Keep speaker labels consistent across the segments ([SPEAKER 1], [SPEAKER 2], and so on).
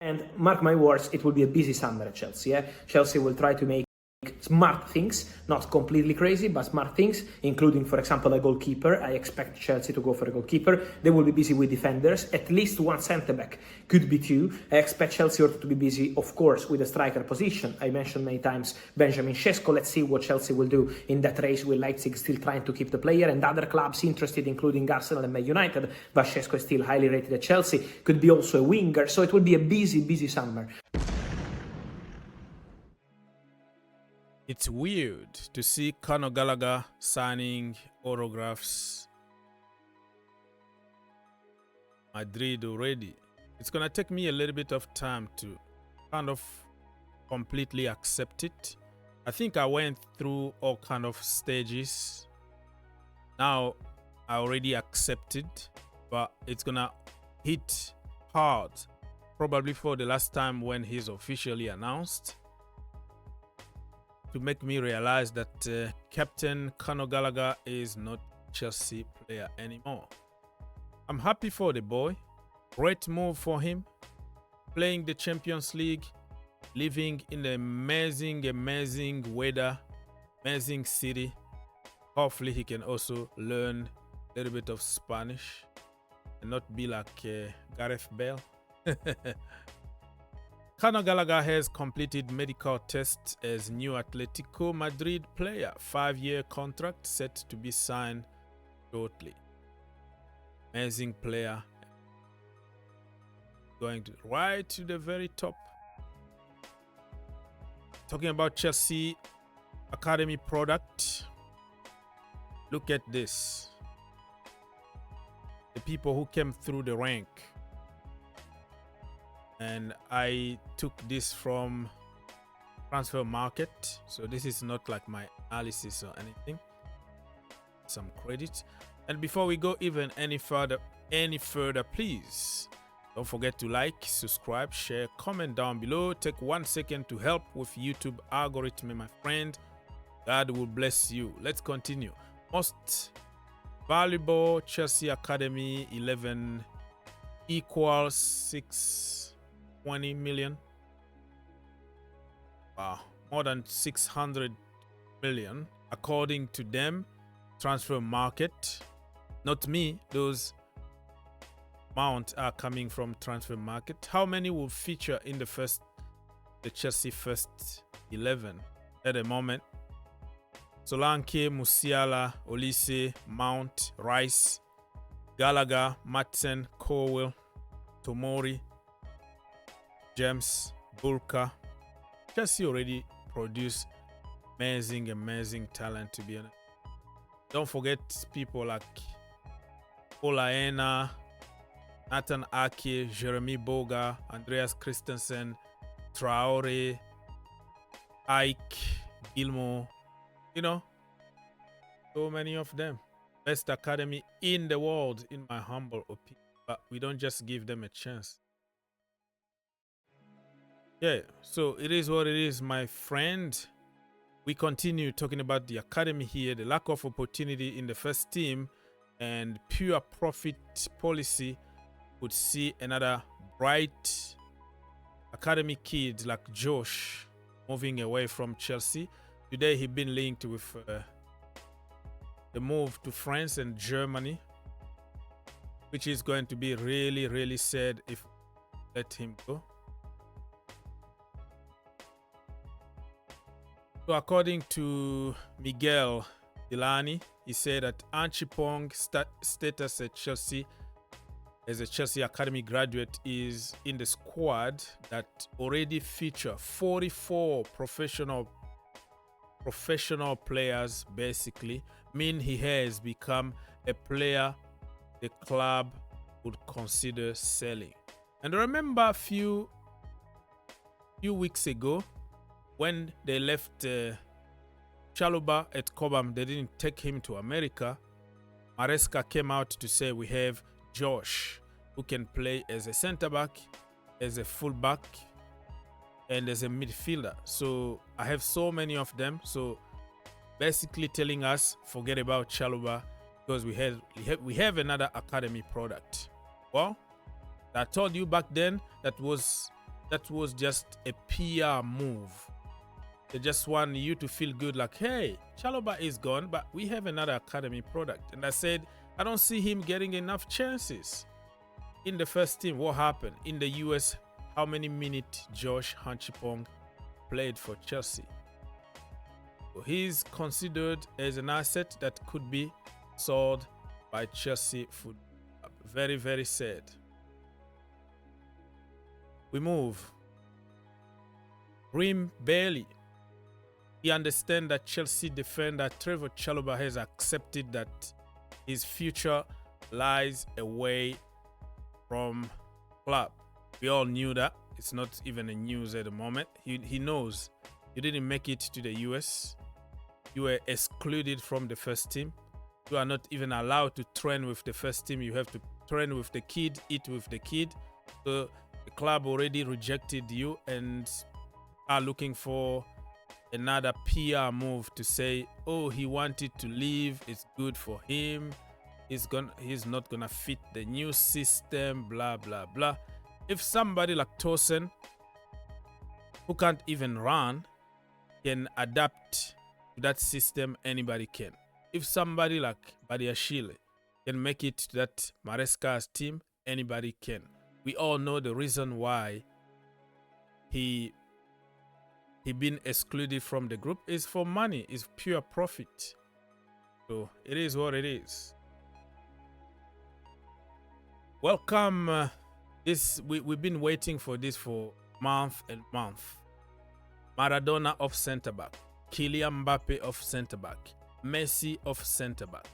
[SPEAKER 1] And mark my words, it will be a busy summer at Chelsea. Chelsea will try to make smart things, not completely crazy, but smart things, including, for example, a goalkeeper. I expect Chelsea to go for a goalkeeper. They will be busy with defenders, at least one centre-back, could be two. I expect Chelsea also to be busy, of course, with the striker position. I mentioned many times Benjamin Sesko. Let's see what Chelsea will do in that race with Leipzig still trying to keep the player, and other clubs interested, including Arsenal and Man United. But Sesko is still highly rated at Chelsea, could be also a winger, so it will be a busy summer.
[SPEAKER 2] It's weird to see Conor Gallagher signing autographs Madrid already. It's going to take me a little bit of time to kind of completely accept it. I think I went through all kind of stages. Now I already accepted, but it's going to hit hard probably for the last time when he's officially announced, to make me realize that Captain Conor Gallagher is not Chelsea player anymore. I'm happy for the boy. Great move for him. Playing the Champions League, living in the amazing weather, amazing city. Hopefully he can also learn a little bit of Spanish and not be like Gareth Bale. Conor Gallagher has completed medical tests as new Atletico Madrid player. 5-year contract set to be signed shortly. Amazing player. Going right to the very top. Talking about Chelsea Academy product. Look at this. The people who came through the rank. And I took this from Transfer Market, so this is not like my analysis or anything. Some credit. And before we go even any further, please don't forget to like, subscribe, share, comment down below. Take 1 second to help with YouTube algorithm, my friend. God will bless you. Let's continue. Most valuable Chelsea Academy 11 equals 620 million. Wow, more than 600 million according to them. Transfer Market, not me. Those amounts are coming from Transfer Market. How many will feature in the Chelsea first 11 at the moment? Solanke, Musiala, Olise, Mount, Rice, Gallagher, Matson, Colwill, Tomori, James, Bulka. Chelsea already produced amazing talent, to be honest. Don't forget people like Olaena, Nathan Ake, Jeremy Boga, Andreas Christensen, Traore, Ike, Gilmore. You know, so many of them. Best academy in the world, in my humble opinion. But we don't just give them a chance. Yeah, so it is what it is, my friend. We continue talking about the academy here, the lack of opportunity in the first team, and pure profit policy would see another bright academy kid like Josh moving away from Chelsea. Today he been linked with the move to France and Germany, which is going to be really sad if we let him go. So according to Miguel Delani, he said that Acheampong status at Chelsea as a Chelsea Academy graduate is in the squad that already feature 44 professional players, basically mean he has become a player the club would consider selling. And remember a few weeks ago when they left Chalobah at Cobham, they didn't take him to America. Maresca came out to say we have Josh who can play as a center back, as a full back, and as a midfielder. So I have so many of them. So basically telling us forget about Chalobah because we have another academy product. Well, I told you back then that was that was just a PR move. They just want you to feel good, like, hey, Chalobah is gone, but we have another academy product. And I said, I don't see him getting enough chances. In the first team, what happened? In the US, how many minutes Josh Acheampong played for Chelsea? So he's considered as an asset that could be sold by Chelsea Football. Very, very sad. We move. Todd Boehly. He understands that Chelsea defender Trevor Chalobah has accepted that his future lies away from club. We all knew that. It's not even a news at the moment. He knows you didn't make it to the US. You were excluded from the first team. You are not even allowed to train with the first team. You have to train with the kid, eat with the kid. So the club already rejected you and are looking for another PR move to say, oh, he wanted to leave, it's good for him, he's not gonna fit the new system, blah blah blah. If somebody like Tosin, who can't even run, can adapt to that system, anybody can. If somebody like Badiashile can make it to that Maresca's team, anybody can. We all know the reason why he been excluded from the group is for money, is pure profit. So it is what it is. Welcome. We've been waiting for this for month and month. Maradona of centre back, Kylian Mbappe of centre back, Messi of centre back,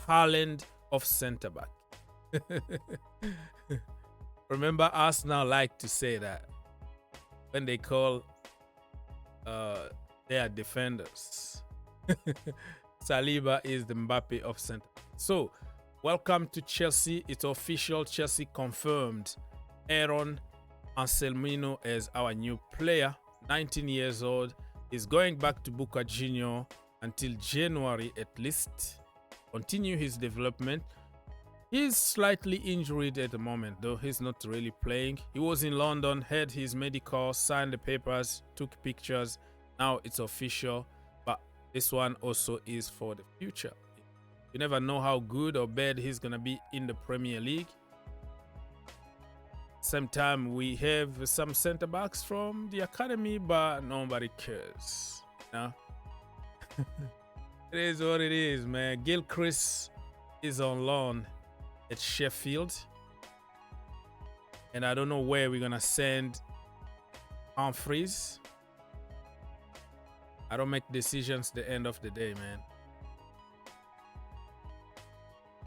[SPEAKER 2] Haaland of centre back. Remember, Arsenal like to say that when they call their defenders. Saliba is the Mbappe of centre. So, welcome to Chelsea. It's official. Chelsea confirmed Aaron Anselmino as our new player. 19 years old. He's going back to Boca Juniors until January at least. Continue his development. He's slightly injured at the moment, though he's not really playing. He was in London, had his medical, signed the papers, took pictures. Now it's official, but this one also is for the future. You never know how good or bad he's going to be in the Premier League. Same time, we have some centre-backs from the academy, but nobody cares. No? It is what it is, man. Gilchrist is on loan at Sheffield, and I don't know where we're gonna send Humphreys. I don't make decisions at the end of the day, man.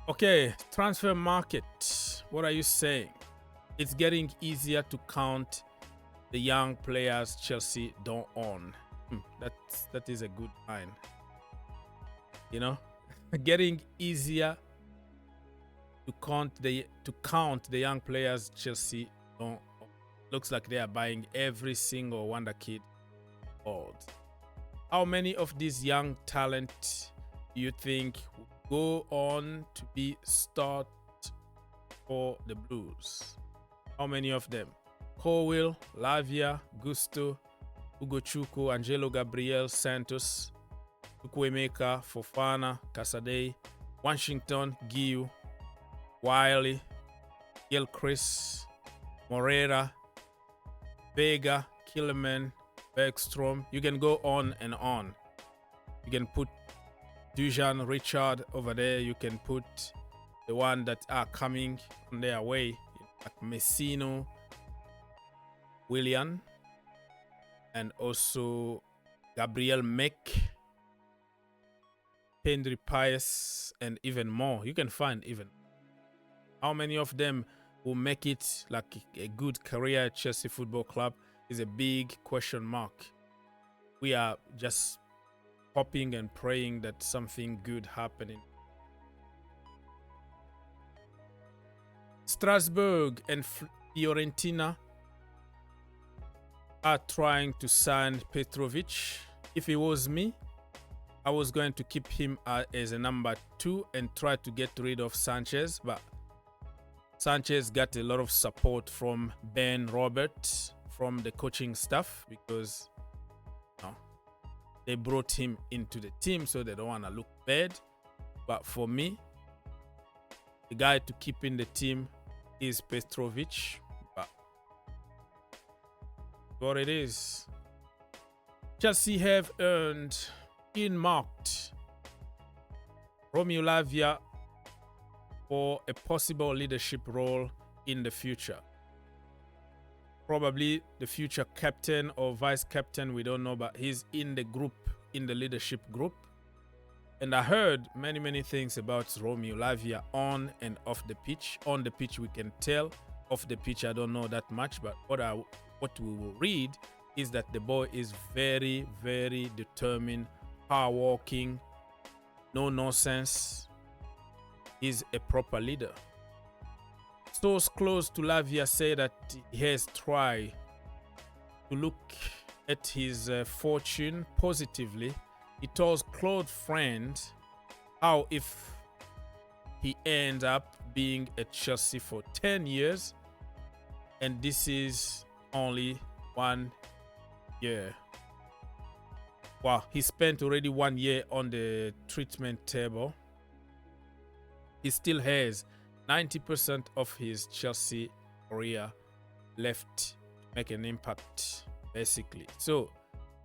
[SPEAKER 2] Okay, transfer market. What are you saying? It's getting easier to count the young players Chelsea don't own. That is a good line. You know, getting easier to count the young players Chelsea don't. Looks like they are buying every single wonder kid old. How many of these young talent do you think will go on to be start for the Blues? How many of them? Colwill, Lavia, Gusto, Ugochukwu, Angelo Gabriel, Santos, Chukwuemeka, Fofana, Casadei, Washington, Giu, Wiley, Gilchrist, Moreira, Vega, Killerman, Bergstrom. You can go on and on. You can put Dujan, Richard over there. You can put the one that are coming on their way, like Messino, Willian, and also Gabriel Meck, Henry Pius, and even more. You can find even. How many of them will make it like a good career at Chelsea Football Club is a big question mark. We are just hoping and praying that something good happening. Strasbourg and Fiorentina are trying to sign Petrovic. If it was me, I was going to keep him as a number 2 and try to get rid of Sanchez, but Sanchez got a lot of support from Ben Robert from the coaching staff because they brought him into the team, so they don't want to look bad. But for me, the guy to keep in the team is Petrovic. But what it is, Chelsea have earmarked Romeo Lavia for a possible leadership role in the future. Probably the future captain or vice captain, we don't know, but he's in the group, in the leadership group. And I heard many things about Romeo Lavia on and off the pitch. On the pitch, we can tell. Off the pitch, I don't know that much, but what we will read is that the boy is very determined, hard-working, no nonsense. He's a proper leader. Source close to Lavia say that he has tried to look at his fortune positively. He told close friends how if he ends up being at Chelsea for 10 years and this is only 1 year. Wow, he spent already 1 year on the treatment table. He still has 90% of his Chelsea career left to make an impact, basically. So,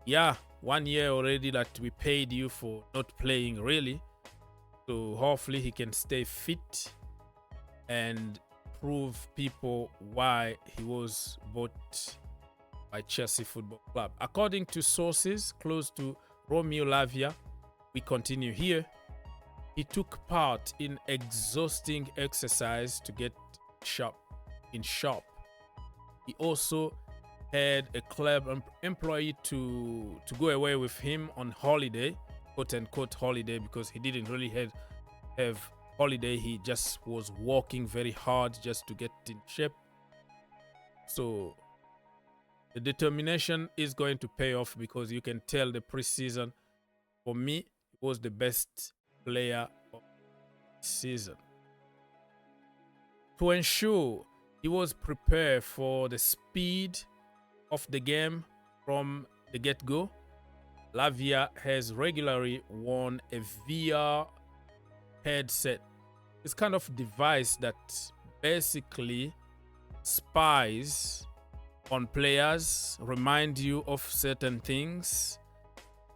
[SPEAKER 2] yeah, 1 year already that we paid you for not playing, really. So, hopefully he can stay fit and prove people why he was bought by Chelsea Football Club. According to sources close to Romeo Lavia, we continue here. He took part in exhausting exercise to get in shape. He also had a club employee to go away with him on holiday, quote unquote holiday, because he didn't really have holiday. He just was working very hard just to get in shape. So the determination is going to pay off because you can tell the preseason, for me, it was the best player of the season. To ensure he was prepared for the speed of the game from the get-go, Lavia has regularly worn a VR headset. It's kind of device that basically spies on players, remind you of certain things,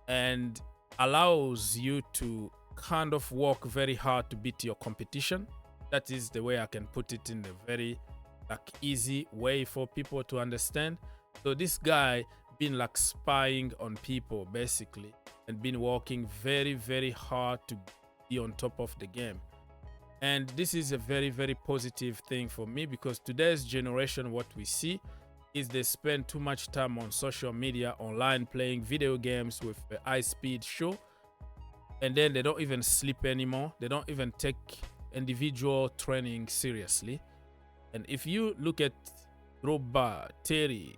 [SPEAKER 2] and allows you to kind of work very hard to beat your competition. That is the way I can put it in a very easy way for people to understand. So this guy been spying on people basically and been working very hard to be on top of the game. And this is a very positive thing for me because today's generation, what we see is they spend too much time on social media, online, playing video games with a high-speed show, and then they don't even sleep anymore. They don't even take individual training seriously. And if you look at Drogba, Terry,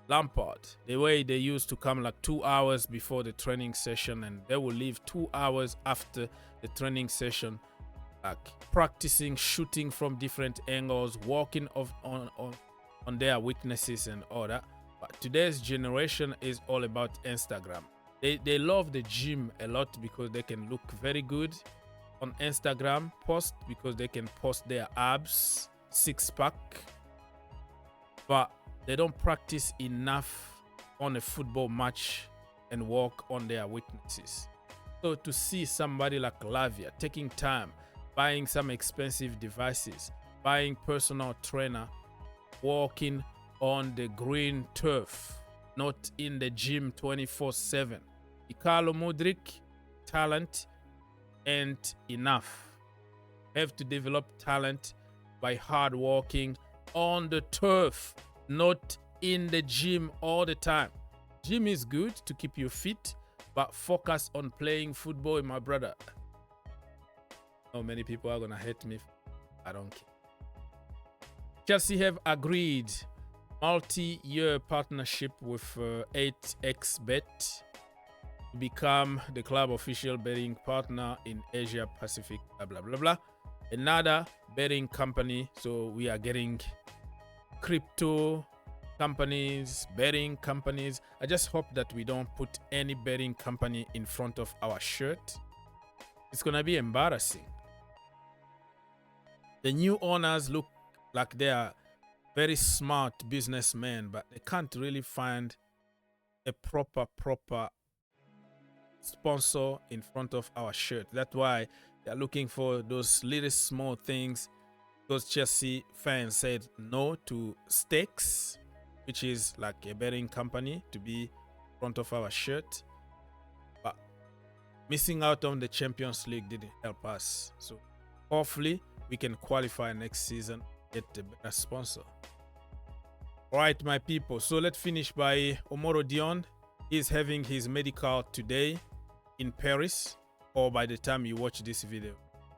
[SPEAKER 2] Lampard, the way they used to come 2 hours before the training session, and they will leave 2 hours after the training session, practicing shooting from different angles, working on their weaknesses and all that. But today's generation is all about Instagram. They love the gym a lot because they can look very good on Instagram post, because they can post their abs, six-pack, but they don't practice enough on a football match and work on their weaknesses. So to see somebody like Lavia taking time, buying some expensive devices, buying personal trainer, walking on the green turf, not in the gym 24/7. Carlo Modric, talent ain't enough. Have to develop talent by hard working on the turf, not in the gym all the time. Gym is good to keep you fit, but focus on playing football, my brother. How many people are gonna hate me? I don't care. Chelsea have agreed multi-year partnership with 8xBet to become the club official betting partner in Asia Pacific, blah blah blah. Another betting company, so we are getting crypto companies, betting companies. I just hope that we don't put any betting company in front of our shirt. It's gonna be embarrassing. The new owners look like they are very smart businessmen, but they can't really find a proper sponsor in front of our shirt. That's why they're looking for those little small things. Those Chelsea fans said no to Stakes, which is like a betting company, to be in front of our shirt. But missing out on the Champions League didn't help us. So hopefully we can qualify next season, get a better sponsor. All right, my people. So let's finish by Omorodion. He's having his medical today in Paris, or by the time you watch this video,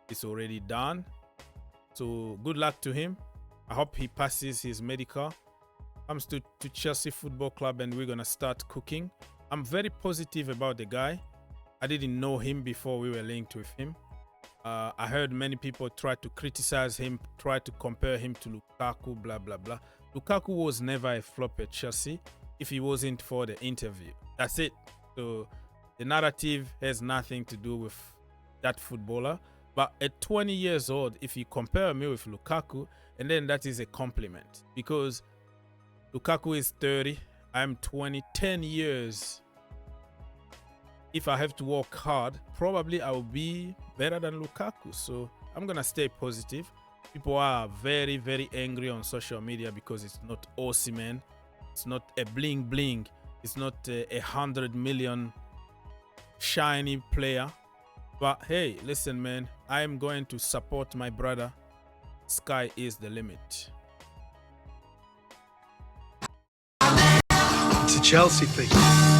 [SPEAKER 2] it's already done. So good luck to him. I hope he passes his medical. Comes to Chelsea Football Club and we're going to start cooking. I'm very positive about the guy. I didn't know him before we were linked with him. I heard many people try to criticize him, try to compare him to Lukaku, blah, blah, blah. Lukaku was never a flop at Chelsea if he wasn't for the interview. That's it. So the narrative has nothing to do with that footballer. But at 20 years old, if you compare me with Lukaku, and then that is a compliment. Because Lukaku is 30, I'm 20, 10 years. If I have to work hard, probably I will be better than Lukaku. So I'm going to stay positive. People are very, very angry on social media because it's not Osimhen. It's not a bling bling. It's not a 100 million shiny player. But hey, listen, man, I am going to support my brother. Sky is the limit.
[SPEAKER 3] It's a Chelsea thing.